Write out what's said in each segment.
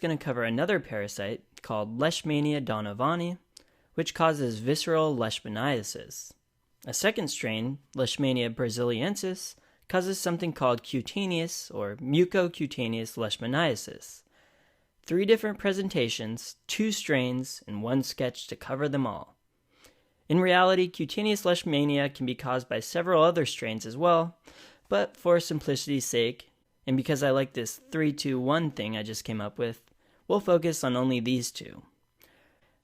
going to cover another parasite called Leishmania donovani, which causes visceral leishmaniasis. A second strain, Leishmania brasiliensis, causes something called cutaneous or mucocutaneous leishmaniasis. 3 different presentations, 2 strains, and 1 sketch to cover them all. In reality, cutaneous leishmania can be caused by several other strains as well, but for simplicity's sake, and because I like this 3-2-1 thing I just came up with, we'll focus on only these 2.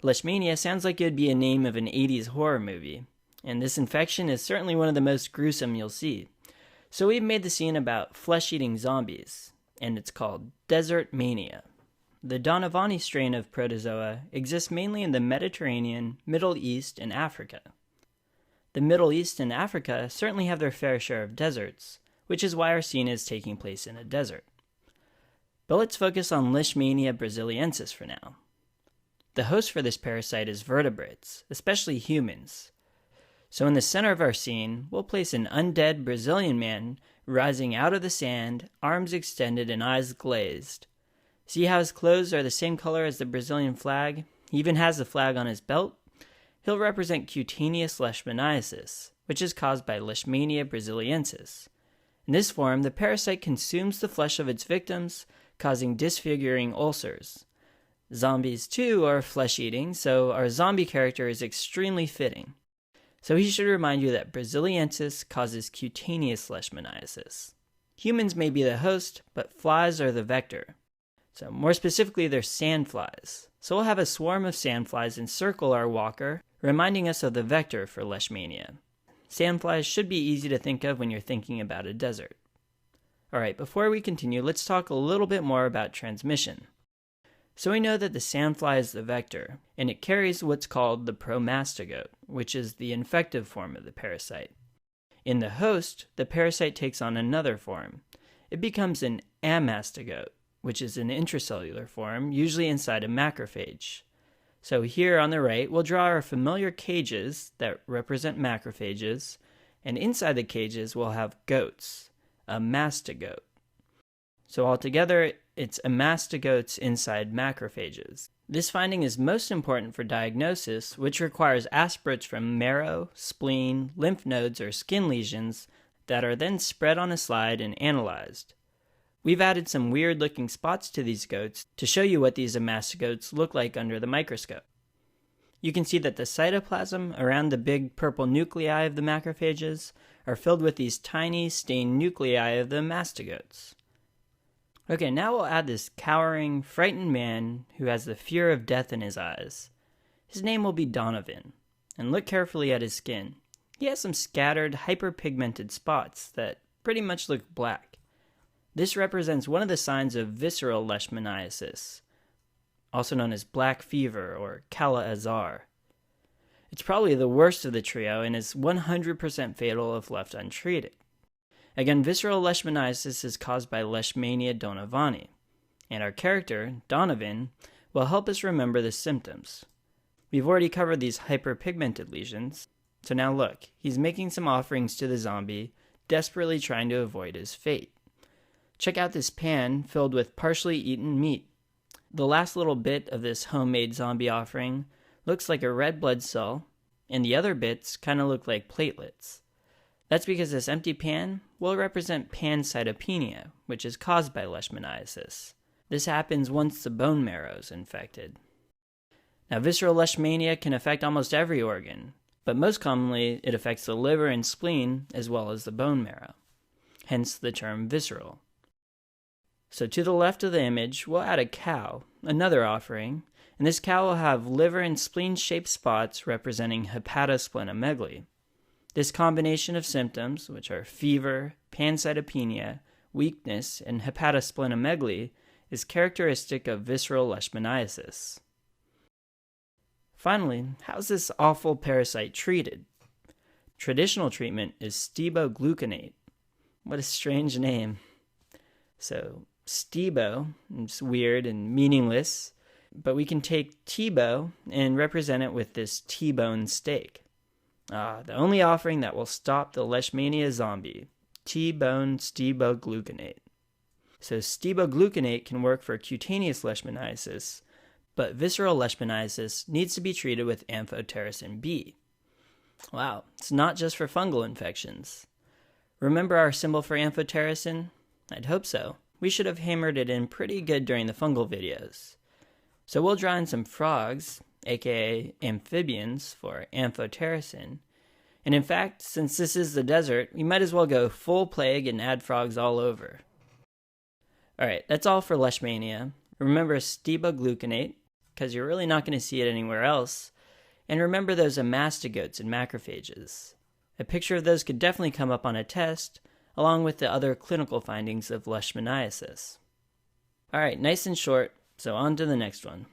Leishmania sounds like it would be a name of an 80s horror movie, and this infection is certainly one of the most gruesome you'll see. So we've made the scene about flesh-eating zombies, and it's called Desert Mania. The Donovani strain of protozoa exists mainly in the Mediterranean, Middle East, and Africa. The Middle East and Africa certainly have their fair share of deserts, which is why our scene is taking place in a desert. But let's focus on Leishmania brasiliensis for now. The host for this parasite is vertebrates, especially humans. So in the center of our scene, we'll place an undead Brazilian man rising out of the sand, arms extended and eyes glazed. See how his clothes are the same color as the Brazilian flag? He even has the flag on his belt. He'll represent cutaneous leishmaniasis, which is caused by Leishmania brasiliensis. In this form, the parasite consumes the flesh of its victims, causing disfiguring ulcers. Zombies, too, are flesh-eating, so our zombie character is extremely fitting. So he should remind you that brasiliensis causes cutaneous leishmaniasis. Humans may be the host, but flies are the vector. So more specifically, they're sandflies. So we'll have a swarm of sandflies encircle our walker, reminding us of the vector for Leishmania. Sandflies should be easy to think of when you're thinking about a desert. Alright, before we continue, let's talk a little bit more about transmission. So we know that the sandfly is the vector, and it carries what's called the promastogote, which is the infective form of the parasite. In the host, the parasite takes on another form. It becomes an amastogote, which is an intracellular form, usually inside a macrophage. So here on the right, we'll draw our familiar cages that represent macrophages, and inside the cages we'll have goats, a mastogote. So altogether, it's a mastogotes inside macrophages. This finding is most important for diagnosis, which requires aspirates from marrow, spleen, lymph nodes, or skin lesions that are then spread on a slide and analyzed. We've added some weird-looking spots to these goats to show you what these mastogotes look like under the microscope. You can see that the cytoplasm around the big purple nuclei of the macrophages are filled with these tiny stained nuclei of the mastogotes. Okay, now we'll add this cowering, frightened man who has the fear of death in his eyes. His name will be Donovan, and look carefully at his skin. He has some scattered, hyperpigmented spots that pretty much look black. This represents one of the signs of visceral leishmaniasis, also known as black fever or Kala-Azar. It's probably the worst of the trio and is 100% fatal if left untreated. Again, visceral leishmaniasis is caused by Leishmania donovani, and our character, Donovan, will help us remember the symptoms. We've already covered these hyperpigmented lesions, so now look, he's making some offerings to the zombie, desperately trying to avoid his fate. Check out this pan filled with partially eaten meat. The last little bit of this homemade zombie offering looks like a red blood cell, and the other bits kind of look like platelets. That's because this empty pan will represent pancytopenia, which is caused by leishmaniasis. This happens once the bone marrow is infected. Now, visceral leishmania can affect almost every organ, but most commonly it affects the liver and spleen as well as the bone marrow, hence the term visceral. So to the left of the image, we'll add a cow, another offering, and this cow will have liver and spleen-shaped spots representing hepatosplenomegaly. This combination of symptoms, which are fever, pancytopenia, weakness, and hepatosplenomegaly, is characteristic of visceral leishmaniasis. Finally, how's this awful parasite treated? Traditional treatment is stibogluconate. What a strange name. So, stibo, it's weird and meaningless, but we can take T-bow and represent it with this T-bone steak. The only offering that will stop the Leishmania zombie, T-bone stibogluconate. So stibogluconate can work for cutaneous leishmaniasis, but visceral leishmaniasis needs to be treated with amphotericin B. Wow, it's not just for fungal infections. Remember our symbol for amphotericin? I'd hope so. We should have hammered it in pretty good during the fungal videos. So we'll draw in some frogs, aka amphibians, for amphotericin. And in fact, since this is the desert, we might as well go full plague and add frogs all over. Alright, that's all for Leishmania. Remember stibogluconate, because you're really not going to see it anywhere else. And remember those mastocytes and macrophages. A picture of those could definitely come up on a test, along with the other clinical findings of Leishmaniasis. Alright, nice and short, so on to the next one.